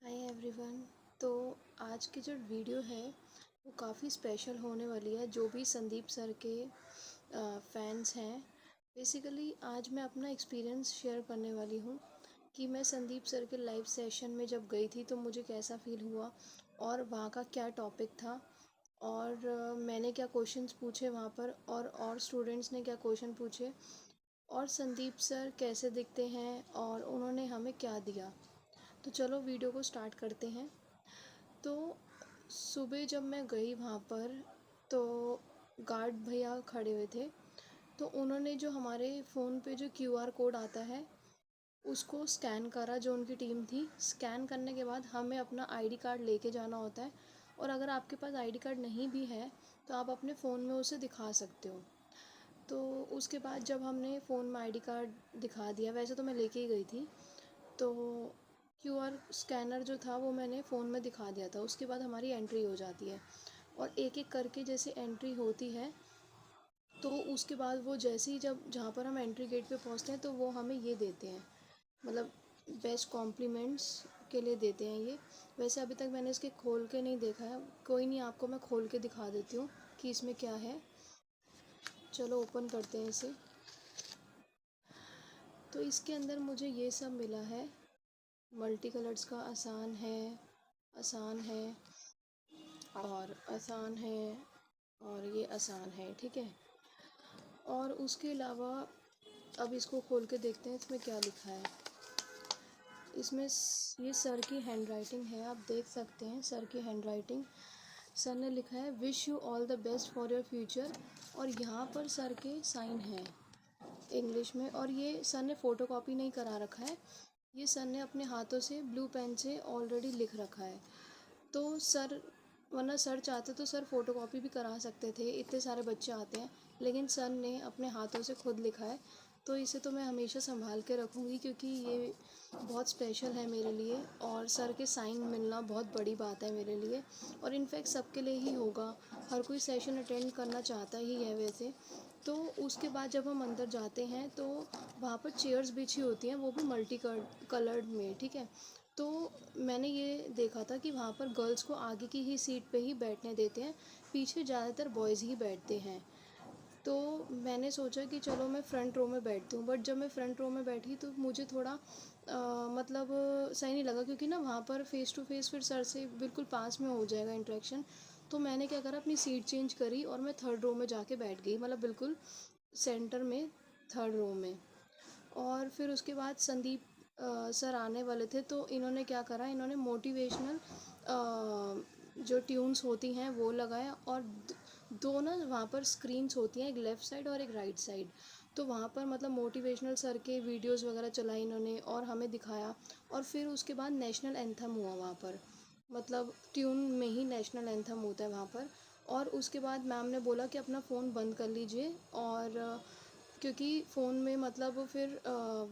Hi everyone. तो आज की जो वीडियो है वो काफ़ी स्पेशल होने वाली है। जो भी संदीप सर के फैंस हैं, बेसिकली आज मैं अपना एक्सपीरियंस शेयर करने वाली हूँ कि मैं संदीप सर के लाइव सेशन में जब गई थी तो मुझे कैसा फ़ील हुआ और वहाँ का क्या टॉपिक था और मैंने क्या क्वेश्चंस पूछे वहाँ पर और स्टूडेंट्स ने क्या क्वेश्चन पूछे और संदीप सर कैसे दिखते हैं और उन्होंने हमें क्या दिया। तो चलो वीडियो को स्टार्ट करते हैं। तो सुबह जब मैं गई वहाँ पर तो गार्ड भैया खड़े हुए थे। तो उन्होंने जो हमारे फ़ोन पे जो क्यूआर कोड आता है उसको स्कैन करा। जो उनकी टीम थी, स्कैन करने के बाद हमें अपना आईडी कार्ड लेके जाना होता है और अगर आपके पास आईडी कार्ड नहीं भी है तो आप अपने फ़ोन में उसे दिखा सकते हो। तो उसके बाद जब हमने फ़ोन में आईडी कार्ड दिखा दिया, वैसे तो मैं लेके ही गई थी, तो क्यूआर स्कैनर जो था वो मैंने फ़ोन में दिखा दिया था। उसके बाद हमारी एंट्री हो जाती है और एक एक करके जैसे एंट्री होती है तो उसके बाद वो जैसे ही जब जहाँ पर हम एंट्री गेट पे पहुँचते हैं तो वो हमें ये देते हैं, मतलब बेस्ट कॉम्प्लीमेंट्स के लिए देते हैं ये। वैसे अभी तक मैंने इसके खोल के नहीं देखा है, कोई नहीं, आपको मैं खोल के दिखा देती हूँ कि इसमें क्या है। चलो ओपन करते हैं इसे। तो इसके अंदर मुझे ये सब मिला है। मल्टी कलर्स का आसान है, आसान है और आसान है और ये आसान है, ठीक है। और उसके अलावा अब इसको खोल के देखते हैं इसमें क्या लिखा है। इसमें ये सर की हैंड राइटिंग है, आप देख सकते हैं सर की हैंड राइटिंग। सर ने लिखा है wish you all the best for your future और यहाँ पर सर के साइन हैं इंग्लिश में। और ये सर ने फ़ोटो कॉपी नहीं करा रखा है, ये सर ने अपने हाथों से ब्लू पेन से ऑलरेडी लिख रखा है। तो सर, वरना सर चाहते तो सर फ़ोटोकॉपी भी करा सकते थे, इतने सारे बच्चे आते हैं, लेकिन सर ने अपने हाथों से खुद लिखा है। तो इसे तो मैं हमेशा संभाल के रखूँगी क्योंकि ये बहुत स्पेशल है मेरे लिए और सर के साइन मिलना बहुत बड़ी बात है मेरे लिए और इनफैक्ट सबके लिए ही होगा। हर कोई सेशन अटेंड करना चाहता ही है वैसे। तो उसके बाद जब हम अंदर जाते हैं तो वहाँ पर चेयर्स बिछी होती हैं, वो भी मल्टी कलर्ड में, ठीक है। तो मैंने ये देखा था कि वहाँ पर गर्ल्स को आगे की ही सीट पे ही बैठने देते हैं, पीछे ज़्यादातर बॉयज़ ही बैठते हैं। तो मैंने सोचा कि चलो मैं फ़्रंट रो में बैठती हूँ, बट जब मैं फ़्रंट रो में बैठी तो मुझे थोड़ा मतलब सही नहीं लगा क्योंकि ना वहाँ पर फ़ेस टू फ़ेस फिर सर से बिल्कुल पास में हो जाएगा इंटरेक्शन। तो मैंने क्या करा, अपनी सीट चेंज करी और मैं थर्ड रो में जाके बैठ गई, मतलब बिल्कुल सेंटर में, थर्ड रो में। और फिर उसके बाद संदीप सर आने वाले थे तो इन्होंने क्या करा, इन्होंने मोटिवेशनल जो ट्यून्स होती हैं वो लगाया और दो ना वहाँ पर स्क्रीन्स होती हैं, एक लेफ़्ट साइड और एक राइट साइड। तो वहाँ पर मतलब मोटिवेशनल सर के वीडियोस वगैरह चलाई इन्होंने और हमें दिखाया। और फिर उसके बाद नेशनल एंथम हुआ वहाँ पर, मतलब ट्यून में ही नेशनल एंथम होता है वहाँ पर। और उसके बाद मैम ने बोला कि अपना फ़ोन बंद कर लीजिए और क्योंकि फ़ोन में मतलब फिर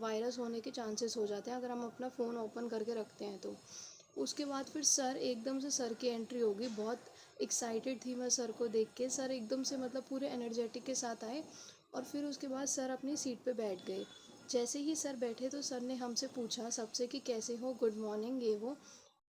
वायरस होने के चांसेस हो जाते हैं अगर हम अपना फ़ोन ओपन करके रखते हैं तो। उसके बाद फिर सर एकदम से, सर की एंट्री होगी, बहुत एक्साइटेड थी मैं सर को देख के। सर एकदम से मतलब पूरे एनर्जेटिक के साथ आए और फिर उसके बाद सर अपनी सीट पे बैठ गए। जैसे ही सर बैठे तो सर ने हमसे पूछा सबसे कि कैसे हो, गुड मॉर्निंग, ये वो।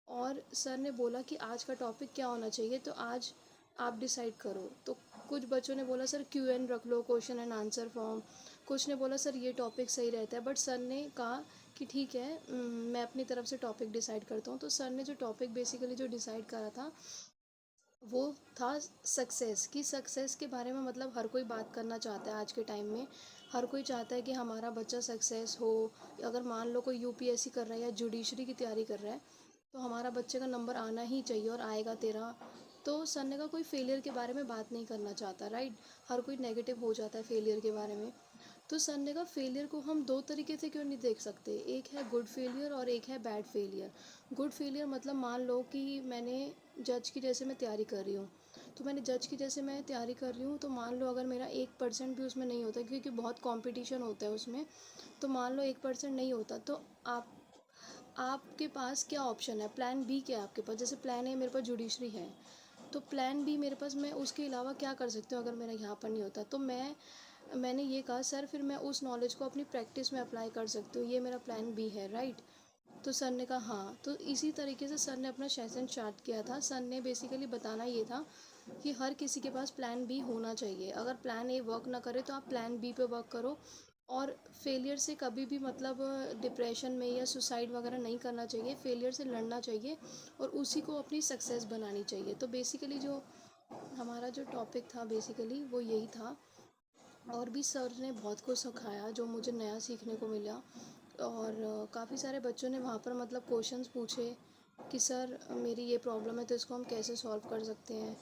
और सर ने बोला कि आज का टॉपिक क्या होना चाहिए, तो आज आप डिसाइड करो। तो कुछ बच्चों ने बोला सर क्यू एन रख लो, क्वेश्चन एंड आंसर फॉर्म। कुछ ने बोला सर ये टॉपिक सही रहता है, बट सर ने कहा कि ठीक है, मैं अपनी तरफ से टॉपिक डिसाइड करता हूँ। तो सर ने जो टॉपिक बेसिकली जो डिसाइड करा था वो था सक्सेस। की सक्सेस के बारे में, मतलब हर कोई बात करना चाहता है आज के टाइम में। हर कोई चाहता है कि हमारा बच्चा सक्सेस हो। अगर मान लो कोई यूपीएससी कर रहा है या जुडिशरी की तैयारी कर रहा है तो हमारा बच्चे का नंबर आना ही चाहिए और आएगा तेरा। तो सर ने कहा कोई फेलियर के बारे में बात नहीं करना चाहता, राइट। हर कोई नेगेटिव हो जाता है फेलियर के बारे में। तो सर ने कहा फेलियर को हम दो तरीके से क्यों नहीं देख सकते, एक है गुड फेलियर और एक है बैड फेलियर। गुड फेलियर मतलब मान लो कि मैंने जज की जैसे मैं तैयारी कर रही हूँ, तो मैंने जज की जैसे मैं तैयारी कर रही हूँ तो मान लो अगर मेरा 1% भी उसमें नहीं होता क्योंकि बहुत कंपटीशन होता है उसमें, तो मान लो 1% नहीं होता तो आपके पास क्या ऑप्शन है, प्लान बी क्या है आपके पास। जैसे प्लान ए मेरे पास जुडिशरी है, तो प्लान बी मेरे पास, मैं उसके अलावा क्या कर सकती हूँ अगर मेरा यहाँ पर नहीं होता। तो मैंने ये कहा सर फिर मैं उस नॉलेज को अपनी प्रैक्टिस में अप्लाई कर सकती हूँ, ये मेरा प्लान बी है, राइट। तो सर ने कहा हाँ। तो इसी तरीके से सर ने अपना सेशन स्टार्ट किया था। सर ने बेसिकली बताना ये था कि हर किसी के पास प्लान बी होना चाहिए। अगर प्लान ए वर्क ना करे तो आप प्लान बी पे वर्क करो। और फेलियर से कभी भी मतलब डिप्रेशन में या सुसाइड वगैरह नहीं करना चाहिए। फेलियर से लड़ना चाहिए और उसी को अपनी सक्सेस बनानी चाहिए। तो बेसिकली जो हमारा जो टॉपिक था बेसिकली वो यही था। और भी सर ने बहुत कुछ सिखाया जो मुझे नया सीखने को मिला। और काफ़ी सारे बच्चों ने वहाँ पर मतलब क्वेश्चंस पूछे कि सर मेरी ये प्रॉब्लम है तो इसको हम कैसे सॉल्व कर सकते हैं।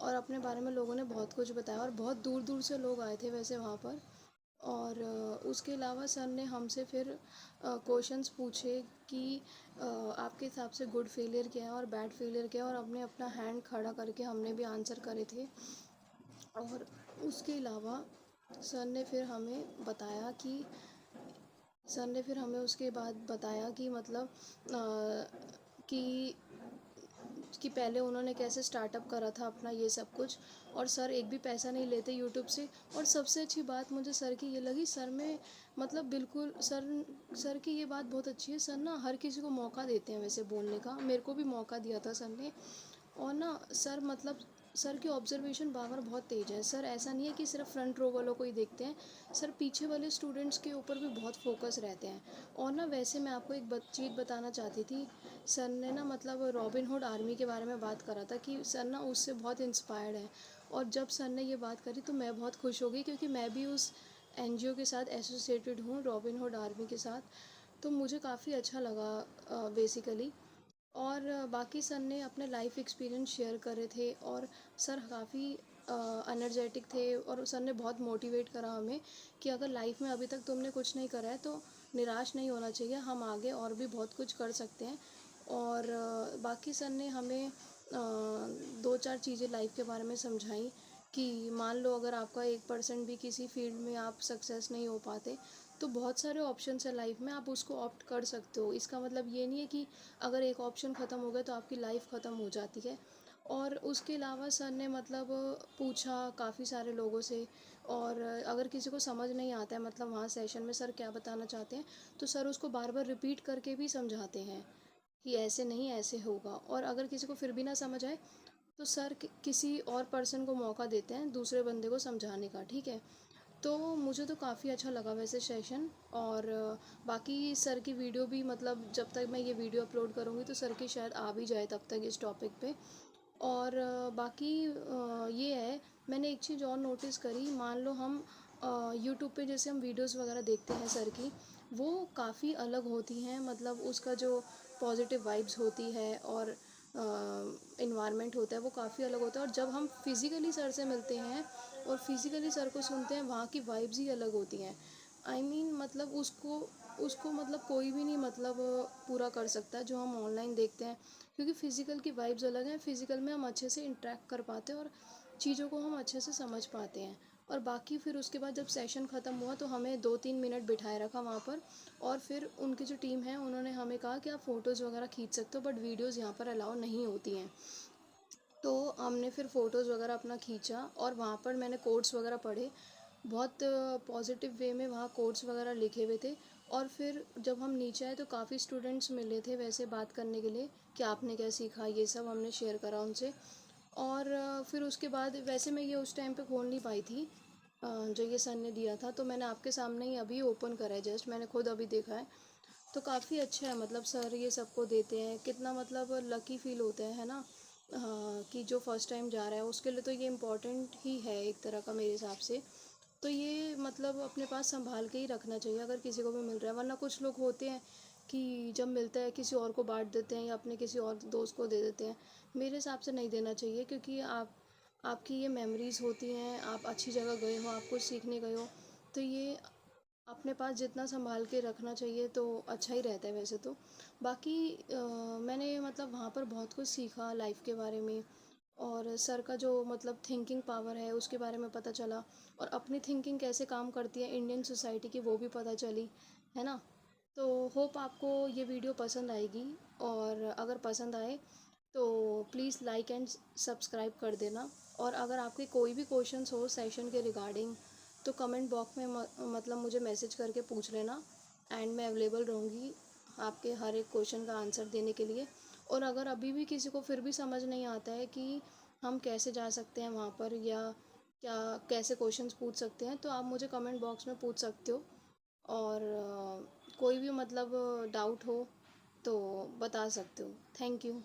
और अपने बारे में लोगों ने बहुत कुछ बताया और बहुत दूर दूर से लोग आए थे वैसे वहाँ पर। और उसके अलावा सर ने हमसे फिर क्वेश्चंस पूछे कि आपके हिसाब से गुड फेलियर क्या है और बैड फेलियर क्या है। और हमने अपना हैंड खड़ा करके हमने भी आंसर करे थे। और उसके अलावा सर ने फिर हमें बताया कि सर ने फिर हमें उसके बाद बताया कि मतलब कि पहले उन्होंने कैसे स्टार्टअप करा था अपना ये सब कुछ। और सर एक भी पैसा नहीं लेते यूट्यूब से। और सबसे अच्छी बात मुझे सर की ये लगी, सर में मतलब बिल्कुल सर की ये बात बहुत अच्छी है। सर ना हर किसी को मौका देते हैं वैसे बोलने का। मेरे को भी मौका दिया था सर ने। और ना सर मतलब सर की ऑब्जर्वेशन पावर बहुत तेज़ है। सर ऐसा नहीं है कि सिर्फ फ्रंट रो वालों को ही देखते हैं। सर पीछे वाले स्टूडेंट्स के ऊपर भी बहुत फोकस रहते हैं। और ना वैसे मैं आपको एक चीज़ बताना चाहती थी। सर ने ना मतलब रॉबिन हुड आर्मी के बारे में बात करा था कि सर ना उससे बहुत इंस्पायर्ड है। और जब सर ने ये बात करी तो मैं बहुत खुश हो गई क्योंकि मैं भी उस एनजीओ के साथ एसोसिएटेड हूँ, रॉबिन हुड आर्मी के साथ। तो मुझे काफ़ी अच्छा लगा बेसिकली। और बाकी सर ने अपने लाइफ एक्सपीरियंस शेयर करे थे। और सर काफ़ी एनर्जेटिक थे और सर ने बहुत मोटिवेट करा हमें कि अगर लाइफ में अभी तक तुमने कुछ नहीं करा है तो निराश नहीं होना चाहिए, हम आगे और भी बहुत कुछ कर सकते हैं। और बाकी सर ने हमें दो चार चीज़ें लाइफ के बारे में समझाई कि मान लो अगर आपका 1% भी किसी फील्ड में आप सक्सेस नहीं हो पाते तो बहुत सारे ऑप्शंस है लाइफ में, आप उसको ऑप्ट कर सकते हो। इसका मतलब ये नहीं है कि अगर एक ऑप्शन ख़त्म हो गया तो आपकी लाइफ ख़त्म हो जाती है। और उसके अलावा सर ने मतलब पूछा काफ़ी सारे लोगों से। और अगर किसी को समझ नहीं आता है मतलब वहाँ सेशन में सर क्या बताना चाहते हैं तो सर उसको बार बार रिपीट करके भी समझाते हैं कि ऐसे नहीं ऐसे होगा। और अगर किसी को फिर भी ना समझ आए तो सर किसी और पर्सन को मौका देते हैं दूसरे बंदे को समझाने का, ठीक है। तो मुझे तो काफ़ी अच्छा लगा वैसे सेशन। और बाकी सर की वीडियो भी मतलब जब तक मैं ये वीडियो अपलोड करूँगी तो सर की शायद आ भी जाए तब तक इस टॉपिक पे। और बाकी ये है, मैंने एक चीज़ और नोटिस करी। मान लो हम यूट्यूब पे जैसे हम वीडियोस वगैरह देखते हैं सर की, वो काफ़ी अलग होती हैं। मतलब उसका जो पॉजिटिव वाइब्स होती है और इन्वायरमेंट होता है वो काफ़ी अलग होता है। और जब हम फिज़िकली सर से मिलते हैं और फिज़िकली सर को सुनते हैं वहाँ की वाइब्स ही अलग होती हैं। आई मीन मतलब उसको उसको मतलब कोई भी नहीं मतलब पूरा कर सकता है जो हम ऑनलाइन देखते हैं। क्योंकि फ़िज़िकल की वाइब्स अलग हैं। फ़िज़िकल में हम अच्छे से इंटरेक्ट कर पाते हैं और चीज़ों को हम अच्छे से समझ पाते हैं। और बाकी फिर उसके बाद जब सेशन ख़त्म हुआ तो हमें 2-3 मिनट बिठाए रखा वहाँ पर। और फिर उनकी जो टीम है उन्होंने हमें कहा कि आप फ़ोटोज़ वगैरह खींच सकते हो बट वीडियोज़ यहाँ पर अलाउ नहीं होती हैं। तो हमने फिर फ़ोटोज़ वगैरह अपना खींचा और वहाँ पर मैंने कोट्स वगैरह पढ़े। बहुत पॉजिटिव वे में वहाँ कोट्स वगैरह लिखे हुए थे। और फिर जब हम नीचे आए तो काफ़ी स्टूडेंट्स मिले थे वैसे बात करने के लिए कि आपने क्या सीखा, ये सब हमने शेयर करा उनसे। और फिर उसके बाद वैसे मैं ये उस टाइम पे खोल नहीं पाई थी जो ये सर ने दिया था। तो मैंने आपके सामने ही अभी ओपन करा है, जस्ट मैंने खुद अभी देखा है। तो काफ़ी अच्छा है मतलब सर ये सबको देते हैं, कितना मतलब लकी फील होता है ना। हाँ, कि जो फर्स्ट टाइम जा रहा है उसके लिए तो ये इम्पोर्टेंट ही है एक तरह का मेरे हिसाब से। तो ये मतलब अपने पास संभाल के ही रखना चाहिए अगर किसी को भी मिल रहा है। वरना कुछ लोग होते हैं कि जब मिलता है किसी और को बांट देते हैं या अपने किसी और दोस्त को दे देते हैं। मेरे हिसाब से नहीं देना चाहिए क्योंकि आपकी ये मेमोरीज़ होती हैं, आप अच्छी जगह गए हो, आप कुछ सीखने गए हो। तो ये अपने पास जितना संभाल के रखना चाहिए तो अच्छा ही रहता है वैसे तो। बाकी मैंने मतलब वहाँ पर बहुत कुछ सीखा लाइफ के बारे में। और सर का जो मतलब थिंकिंग पावर है उसके बारे में पता चला। और अपनी थिंकिंग कैसे काम करती है इंडियन सोसाइटी की वो भी पता चली, है ना। तो होप आपको ये वीडियो पसंद आएगी। और अगर पसंद आए तो प्लीज़ लाइक एंड सब्सक्राइब कर देना। और अगर आपके कोई भी क्वेश्चंस हो सेशन के रिगार्डिंग तो कमेंट बॉक्स में मतलब मुझे मैसेज करके पूछ लेना एंड मैं अवेलेबल रहूँगी आपके हर एक क्वेश्चन का आंसर देने के लिए। और अगर अभी भी किसी को फिर भी समझ नहीं आता है कि हम कैसे जा सकते हैं वहाँ पर, या क्या कैसे क्वेश्चंस पूछ सकते हैं, तो आप मुझे कमेंट बॉक्स में पूछ सकते हो। और कोई भी मतलब डाउट हो तो बता सकते हो। Thank you.